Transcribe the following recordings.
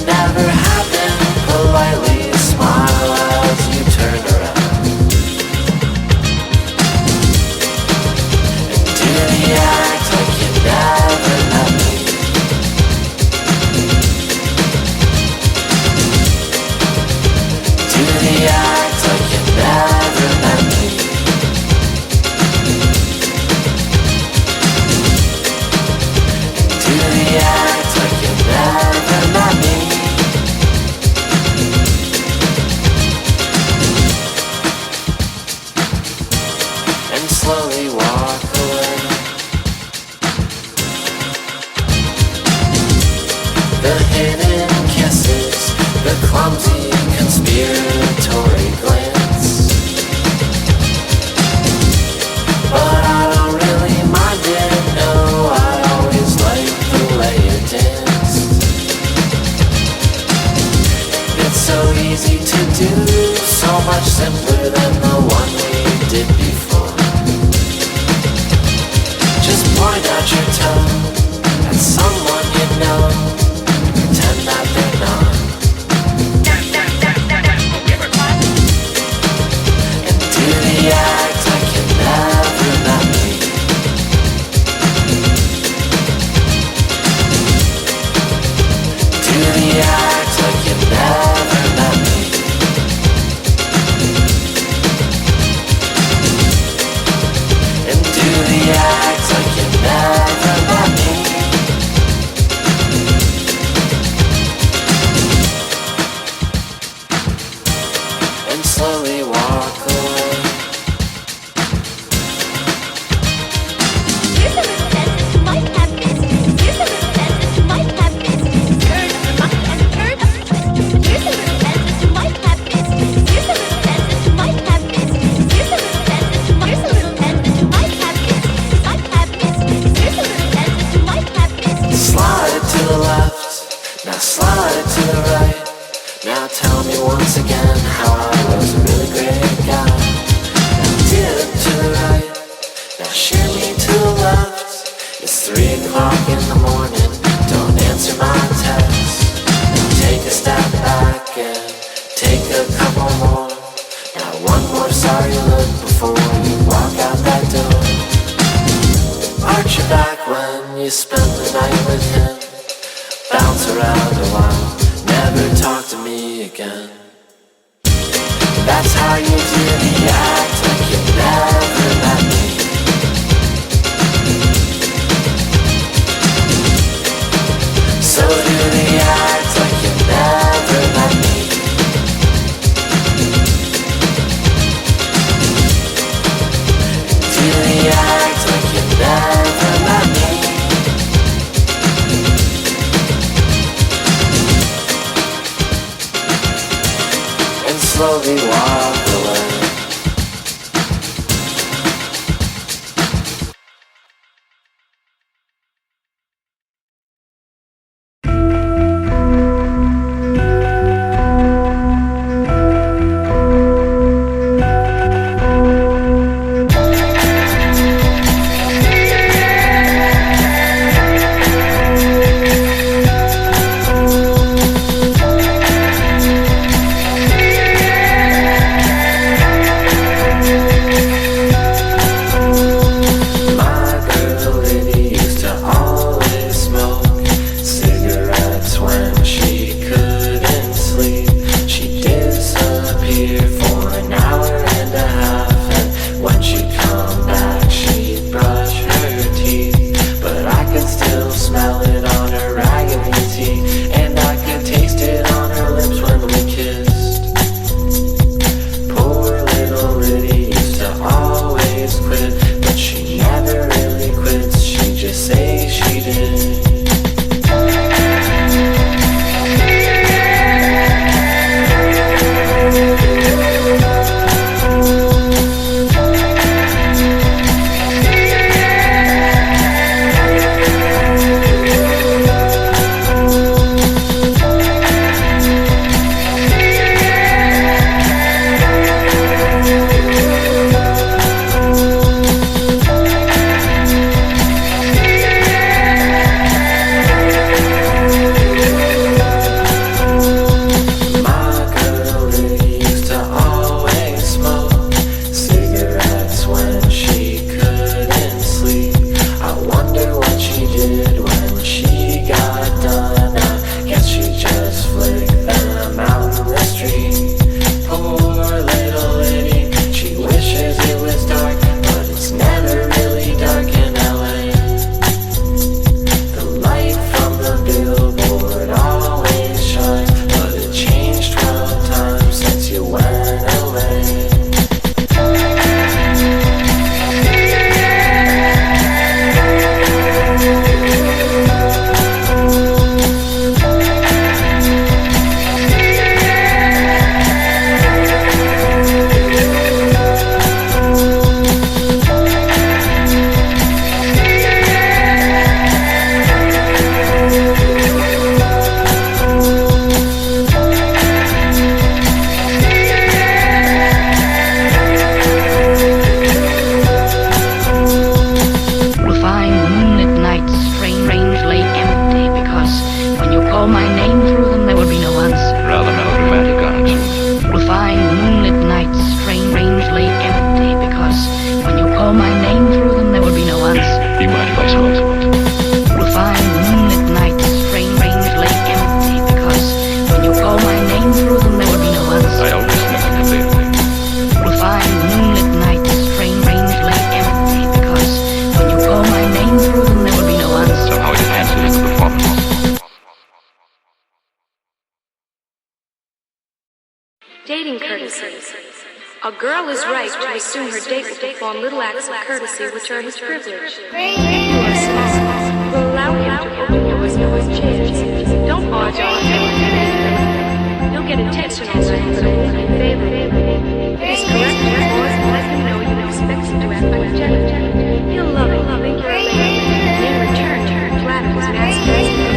never happened. Politely smile as you turn around and do the act like you never met me. Do the act like you never met me. Do the act like you never met me. And slowly walk away. The hidden kisses, the clumsy conspiratory glance. But I don't really mind it, no, I always like the way you dance. It's so easy to do, so much simpler than the one we did before. Just point out your tongue at someone you know, pretend that they're not. And do the act like you never met me. Do the act like you never met me. And do the act like you never met me. And slowly walk away. Here's a little dentist who might have business. Here's a little dentist who might have business. Turn of the bucket and a turn of the twist. Here's a little dentist who might have business. Here's a little dentist who might have business. Here's a little dentist who might have business. Might have business. Here's a little dentist who might have business. Slide to the left, now slide to the right. Now tell me once again how I was a really great guy. Now dip to the right, now shear me to the left. It's 3 o'clock in the morning, don't answer my text. Now take a step back and take a couple more. Now one more sorry look before you walk out that door. Arch your back when you spend the night with him. Bounce around a while, never talk to me again. That's how you do the act like you never met me. So do the act like you never met me. Do the act like you never met me. And slowly walk away. call my name through them, there will be no answer. Rather melodramatic answers. You'll find moonlit nights strangely empty, because when you call my name through them, there will be no answer. Do you mind if I smoke? You'll find moonlit nights strangely empty, because when you call my name through them, there will be no answer. I always smoke completely. You'll find moonlit nights strangely empty, because when you call my name through them, there will be no answer. Somehow it enhances the performance. Dating courtesy. A girl is right to assume her date will perform little acts of courtesy which are his privilege. You are small. Will allow him to open doors and avoid chairs. Don't barge on him. You'll get attention already, but it won't be favored. It is correct to pause and let him know you expect him to act like a gentleman. He'll love it, think you're a lady. In return, flatter his masculinity.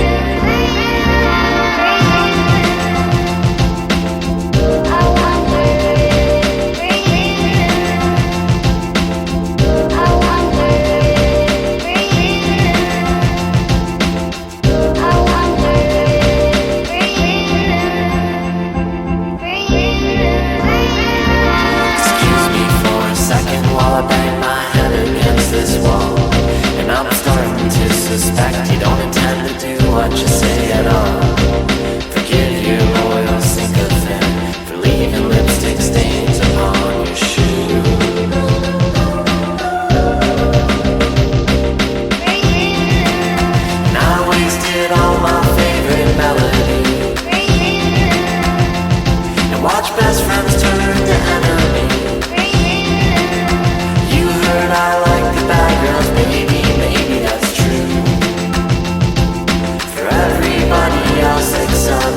Suspect you don't intend to do what you say at all. Forgive your loyal sycophant for leaving lipstick stains upon your shoe. And I wasted all my favorite melody and watched best friends turn to enemy. You heard I like the bad girls, baby, maybe that's true. Everybody else except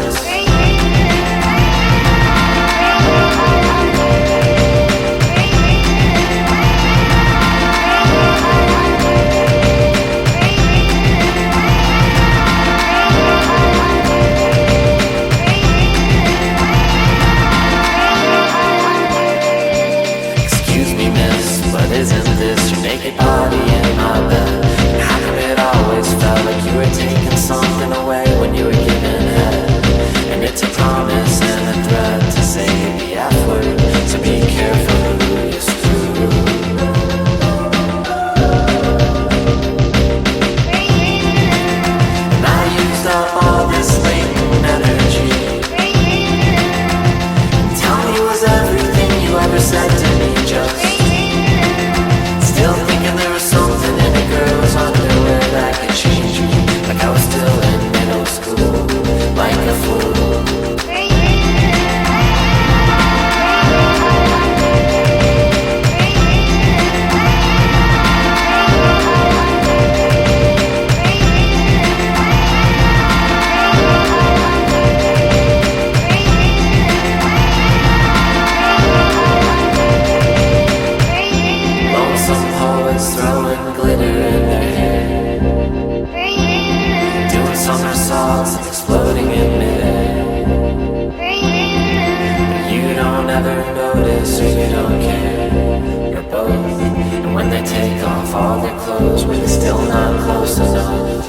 excuse me, miss, but isn't this your naked body in my bed? And how come it always felt like you were taking something away when you were giving head? And it's a promise and a threat to say the F word, so be careful who you screw. And I used up all this latent energy. And tell me, was everything you ever said to me just still thinking there was something in a girl's underwear that could change me? Like I was still in middle school, like a fool. Lonesome poets throwing glitter in their hair, doing somersaults and exploding in midair. But you don't ever notice or you don't care, or both. And when they take off all their clothes, we're still not close enough.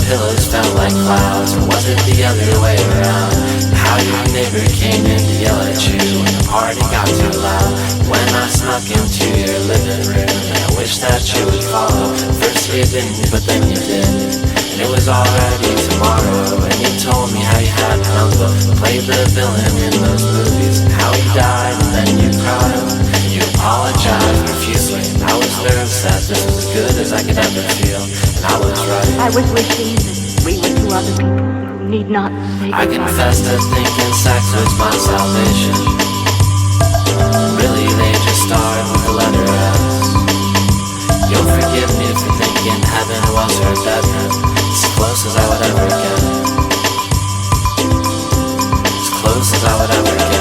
Pillows felt like clouds, or was it the other way around? How your neighbor came in to yell at you when the party got too loud. When I snuck into your living room, and I wish that you would follow. First you didn't, but then you did, and it was already tomorrow. And you told me how you had an uncle who played the villain in those movies, and how he died, and then you cried. You apologized profusely, and I was nervous that this was as good as I could ever feel, and I was right. I was wishing that we were two other people who need not say I confess to thinking sex was my salvation. Really, they just start with the letter S. You'll forgive me for thinking heaven was her bedroom. As close as I would ever get. As close as I would ever get.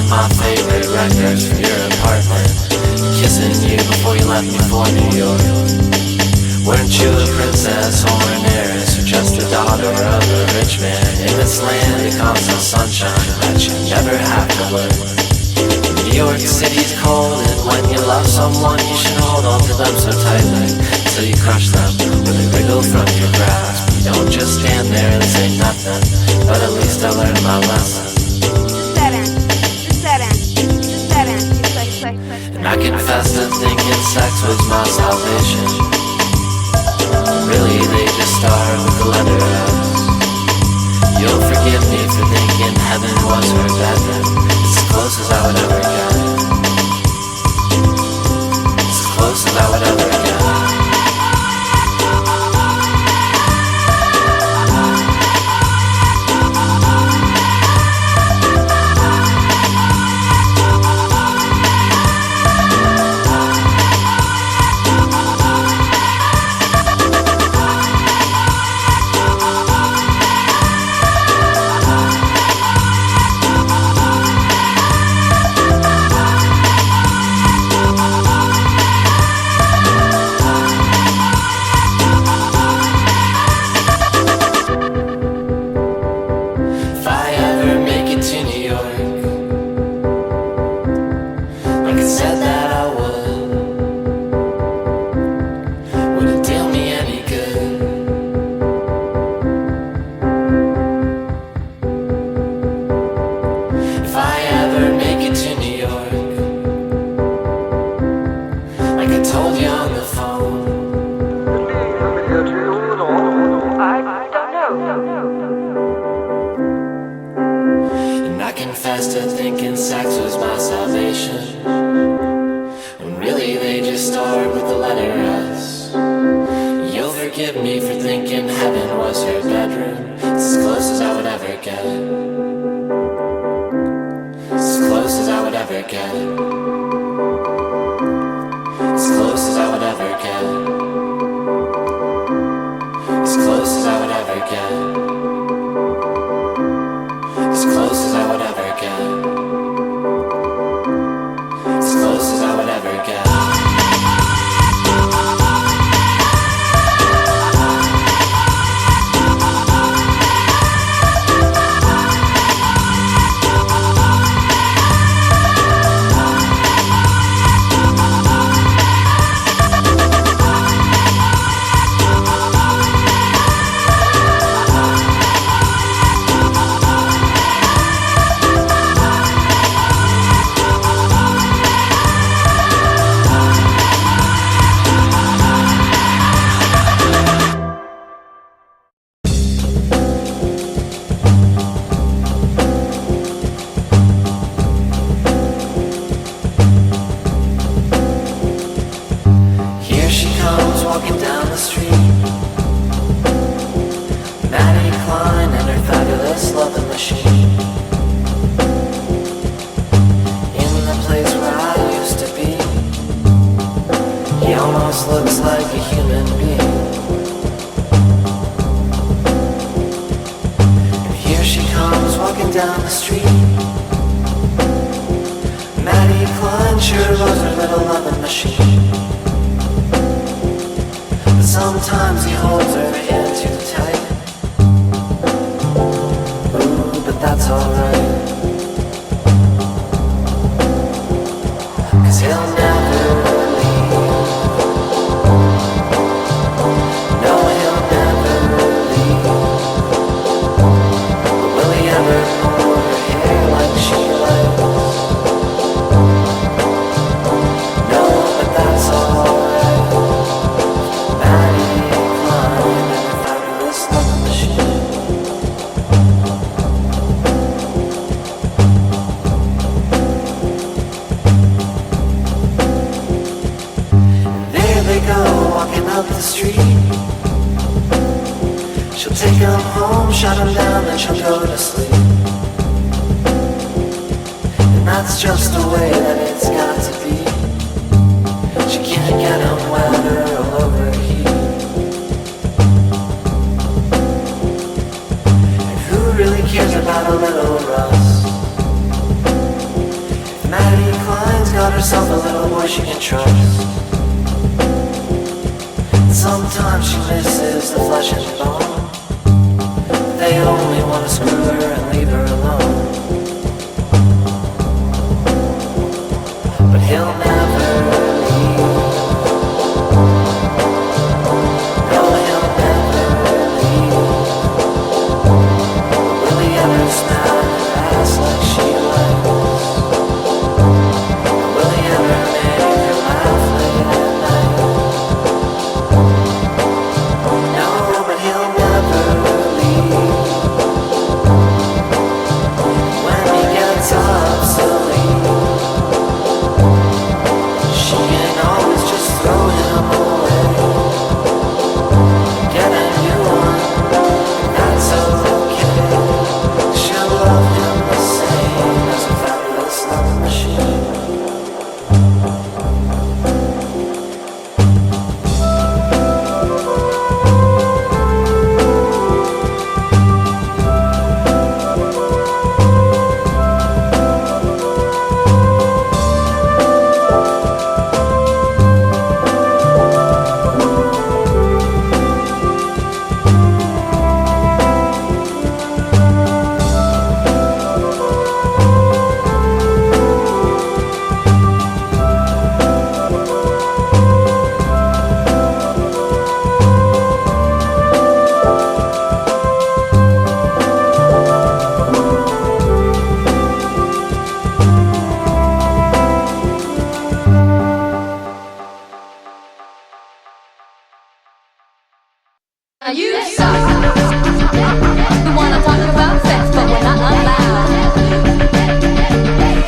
My favorite records from your apartment, kissing you before you left me for New York. Weren't you a princess or an heiress, or just a daughter of a rich man? In this land it comes the sunshine that you never have to learn. New York City's cold, and when you love someone you should hold on to them so tightly till you crush them with a wriggle from your grasp. You don't just stand there and say nothing, but at least I learned my lesson. And I confess to thinking sex was my salvation. Really, they just start with the letter S. You'll forgive me for thinking heaven was her bedroom. It's as close as I would ever get. It's as close as I would ever get. Sometimes he holds her hand too tight. Ooh, but that's alright. 'Cause he'll never leave. No, he'll never leave. But will he ever pull her hair like she likes? No, but that's alright. Maddie Klein. shut him down, then she'll go to sleep. And that's just the way that it's got to be. She can't get him wet or he'll overheat. And who really cares about a little rust? If Maddie Klein's got herself a little boy she can trust. Sometimes she misses the flesh and bone. They only want to screw her and leave her alone. But he'll never leave. No, he'll never leave. Will he ever smack her ass like she likes? Will he ever make her laugh late at night? No, but he'll never leave. When he gets obsolete, she can always just throw him away. Get a new one, that's okay. She'll love him the same as a fabulous love machine. You suck. You wanna talk about sex, but we're not allowed.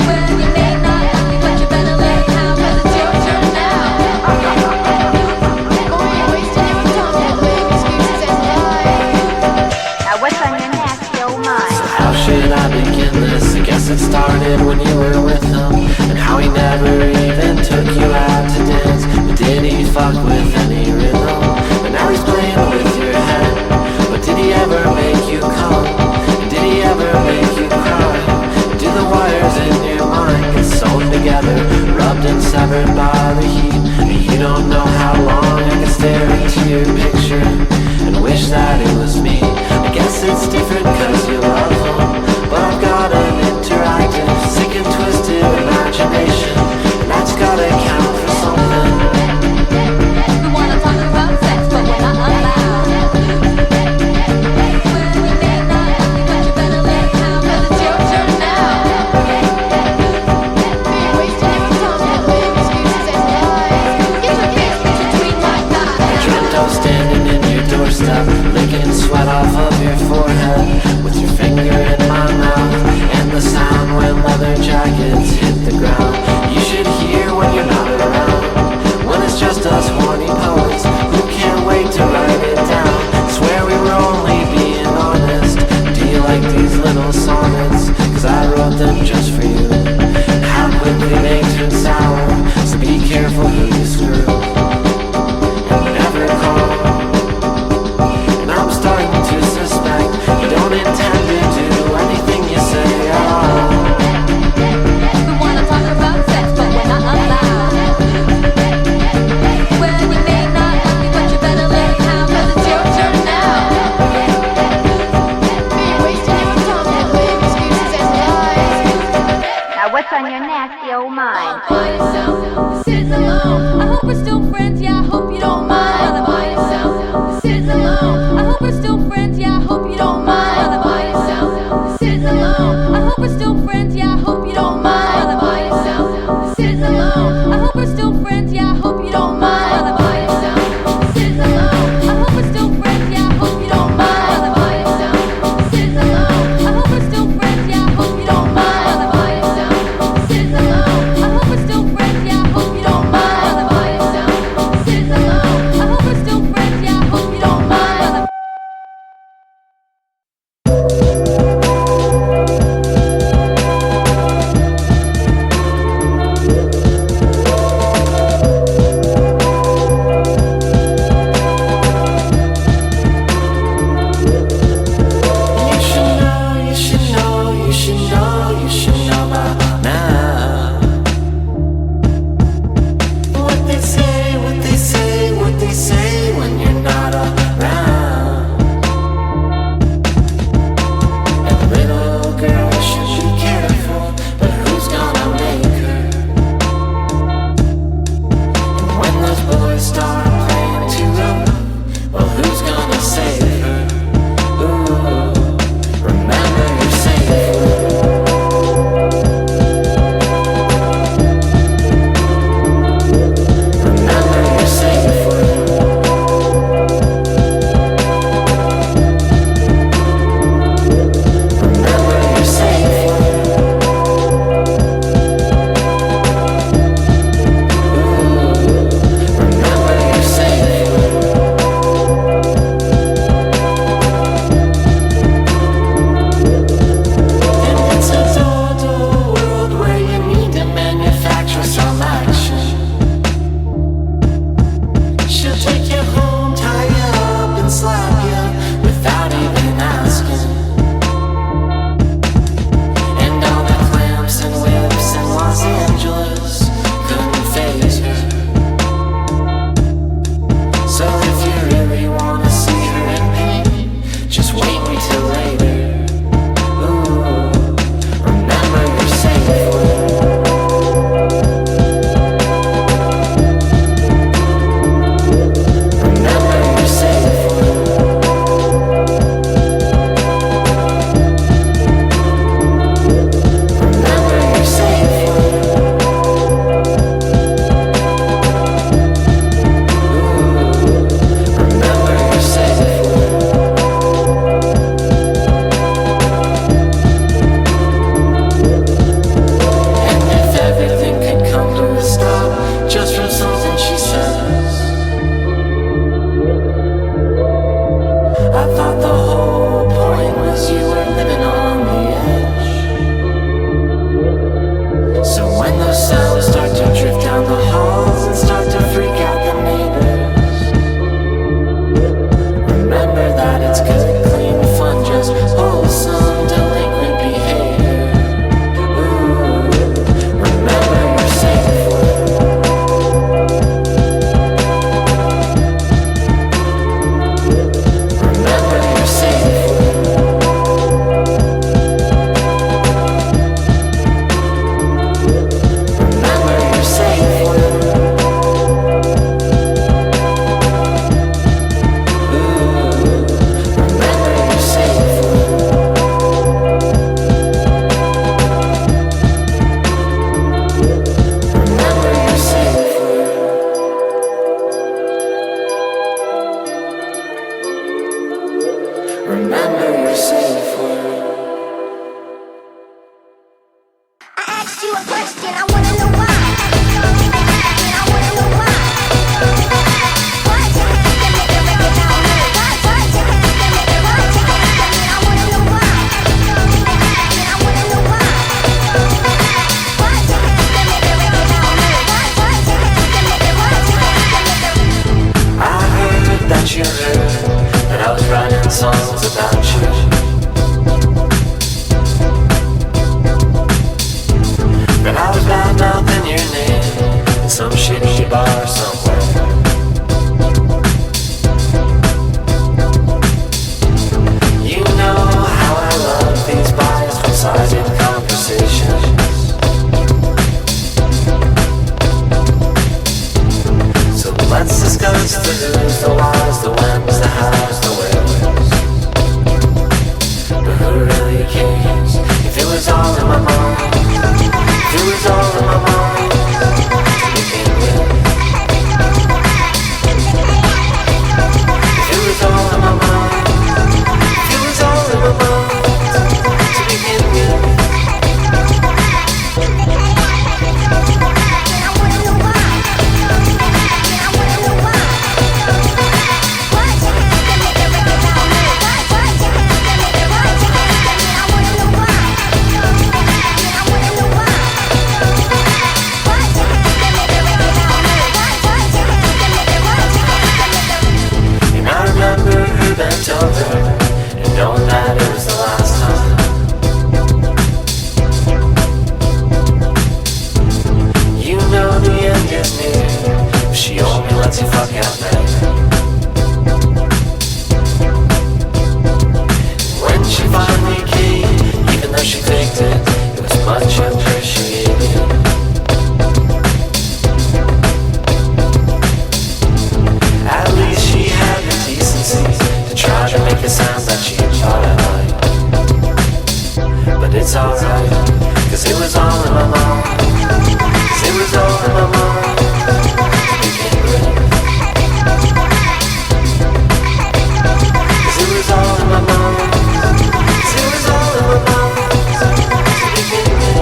Well, you may not like me, but you better let it out, 'cause it's your turn now. Now what's on your nasty old mind? How should I begin this? I guess it started when you were with him, and how he never even took you out to dance. But did he fuck with any rhythm? And now he's playing with your head. But did he ever make you come? And did he ever make you cry? Do the wires in your mind get sewn together, rubbed and severed by the heat? And you don't know how long I can stare into your picture and wish that it was me. I guess it's different 'cause you love him, but I've got an interactive, sick and twisted imagination, and that's gotta count for something. You wanna talk about sex, but we're not allowed. Well, you may not like me, but you better let it out, 'cause it's your turn now. Get your face between my thighs. Dreamt of standing in your doorstep, licking sweat off of your forehead, with your finger in my mouth, and the sound when leather jackets hit the ground. You should hear when you're not around, when it's just us horny poets who can't wait to write it down. Swear we were only being honest. Do you like these little sonnets? 'Cause I wrote them just for you. How quickly they turn sour, so be careful who you screw. And never call. And I'm starting to suspect you don't intend to do anything you say at all. You wanna talk about sex, but we're not allowed. Well, you may not like me, but you better let it out, 'cause it's your turn now. Now what's on your nasty old mind? By yourself, sitting alone. I hope we're still friends, yeah, I hope you don't mind. By yourself, sitting alone. I hope we're still friends, yeah, I hope you don't mind. By yourself, sitting alone. I hope we're still friends, yeah, I hope you don't mind. By yourself, sitting alone. I hope we're still friends, yeah, I hope you don't mind. By yourself, sitting alone. I hope we're still friends, yeah, I hope you don't mind. By yourself, sitting alone. I hope we're still friends, yeah, I hope you don't mind. By yourself, sitting alone. I hope we're still friends, yeah, I hope you don't mind. By yourself, You heard that I was writing songs about you. That I was bad mouthing your name in some shitty bar somewhere. You know how I love these biased, one-sided conversations. So let's discuss the who's, the whys, the whens, the hows, the wheres. But who really cares if it was all in my mind? If it was all in my mind to begin with. If it was all in my mind. If it was all in my mind to begin with. Bent over and knowing that it was the last time. You know the end is near if she only lets you fuck out there. When she finally came, even though she faked it was much appreciated. At least she had the decency to try to make it sound that she thought I liked. But it's alright, cause it was all in my mind. Cause it was all in my mind to begin with. Cause it was all in my mind. Cause it was all in my mind to begin with.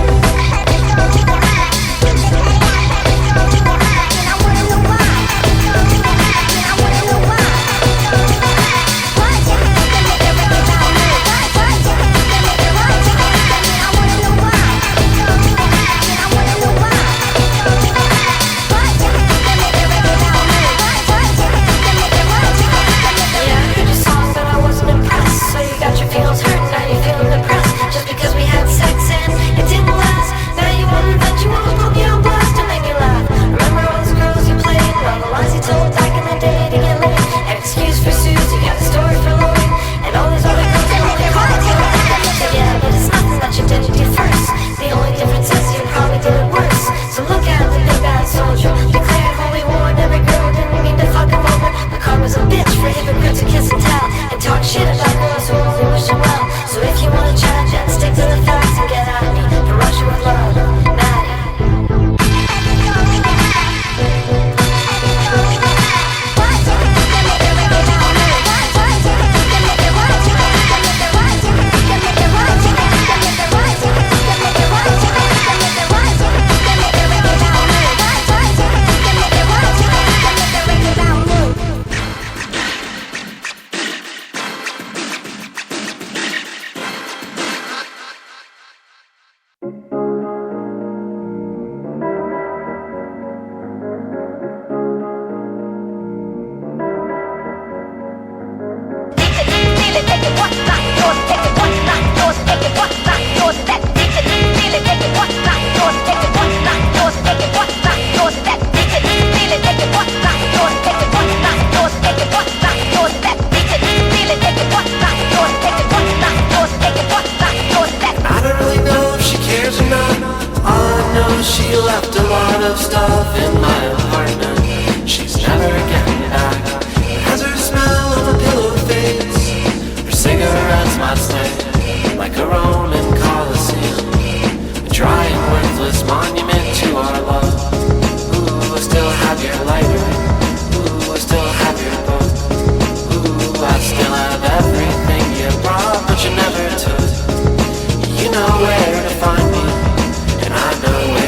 She left a lot of stuff in my apartment. She's never getting back. Has her smell of a pillow fades. Her cigarettes might stay like a Roman Colosseum, a dry and worthless monument to our love. Ooh, I still have your lighter. Ooh, I still have your book. Ooh, I still have everything you brought, but you never took. You know where to find me, and I know where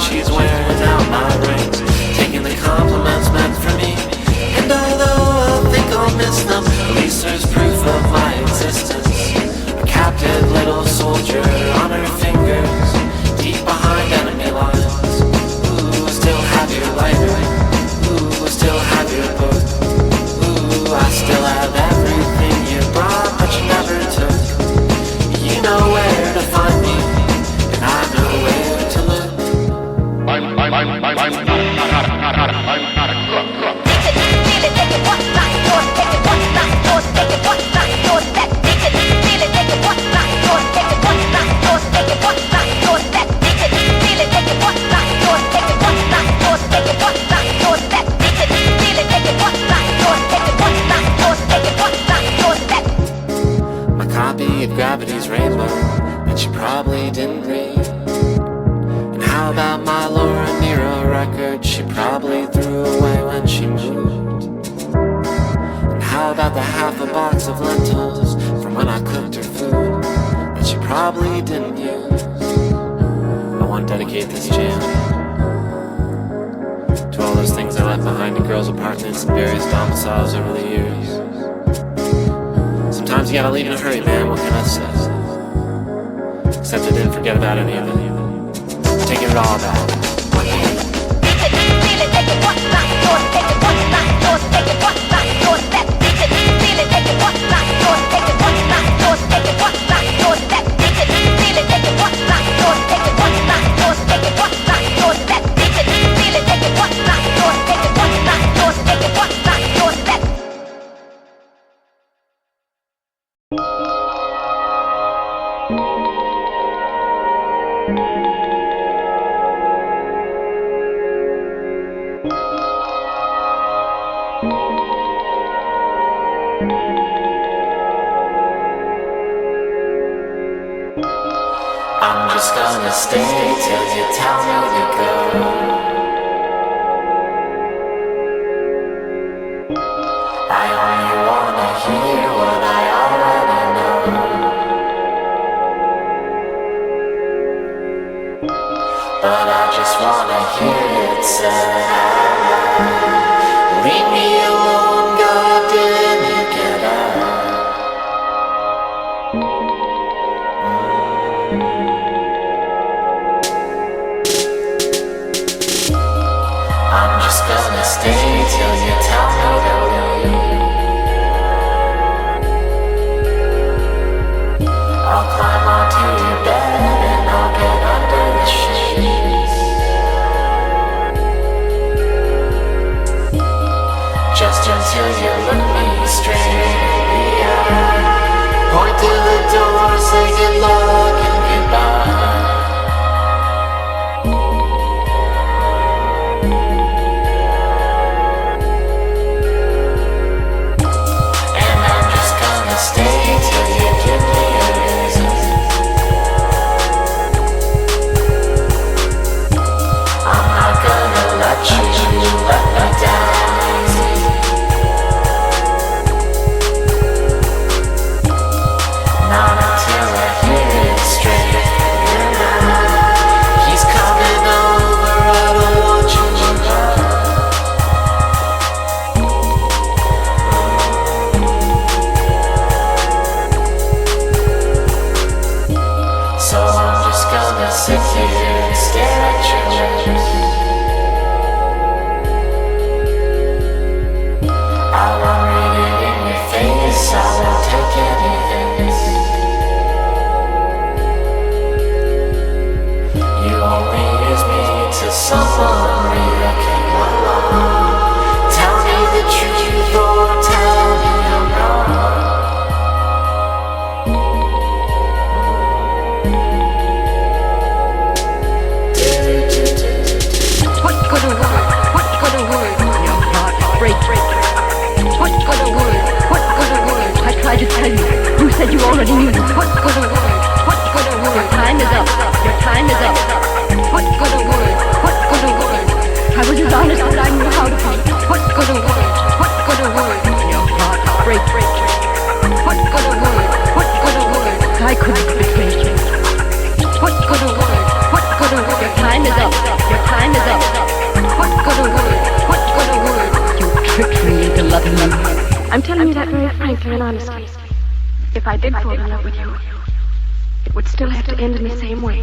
she's wearing out my rings, taking the compliments meant for me. And although I think I'll miss them, at least there's proof of my existence. A captive little soldier on her fingers, deep behind enemy lines. Ooh, still have your lighter. Ooh, still have your book. Ooh, I still have everything you brought but you never took. You know where to find me, and I know where to look. I'm not a crook. Feel it, take it, what's not yours? Take it, what's not yours? Take it, what's not yours? That bitch it. Feel it, take it, what's not yours? Take it, what's not yours? Take it, what's not yours? That bitch it. Feel it, take it, what's not yours? Take it, what's not yours? Take it, what's not yours? That bitch it. Feel it, take it, what's not yours? Take it, what's not yours? Take it, what's not yours? That. My copy of Gravity's Rainbow that she probably didn't read. And how about my Laura Nero record she probably threw away when she moved? And how about the half a box of lentils from when I cooked her food that she probably didn't use? I want to dedicate this jam to all those things I left behind in girls' apartments and various domiciles over the years. Sometimes you gotta leave in a hurry, man, what can I say? Except I didn't forget about any of it. I'm taking it all back. Feel it, take it, what's not yours? Take it, what's not yours? Take it, what's not yours? That bitch it. Feel it, take it, what's not yours? Take it, what's not yours? Take it, what's not yours? That bitch it. Feel it, take it, what's not yours? Take it, what's not yours? Take it, what's not yours? That bitch it. Feel it, take it, what's not yours? Take it, what's not yours? Take it, what's not yours? That. I'm just gonna stay till you tell me to go. I only wanna hear what I already know. But I just wanna hear it said out loud. Leave me alone, goddamn, you get out. I'm just gonna stay till you tell me to leave. I'll climb onto your bed and I'll get under the sheets. Just until you look me straight in the eye. Point to the door, say good luck and goodbye. Stay till you give me a reason. I'm not gonna let you let me down easy. Not until I hear it straight. He's coming over, I don't want you to know. So I'm just gonna sit here and stare at your lips. I won't read it in your face, I won't take anything. You only use me to someone real can alone. Tell me the truth or tell me I'm wrong. What good a word when your heart breaks? What good a word, I tried to tell you, you said you already knew. What good a word, your time is up, What good a word, I was as honest as I knew how to be. What good a word when your heart breaks? What good a word, I couldn't replace you. What good a word, your time is up, I'm telling you that very frankly and honestly. If I did fall in love with you, it would still have to end in the same way.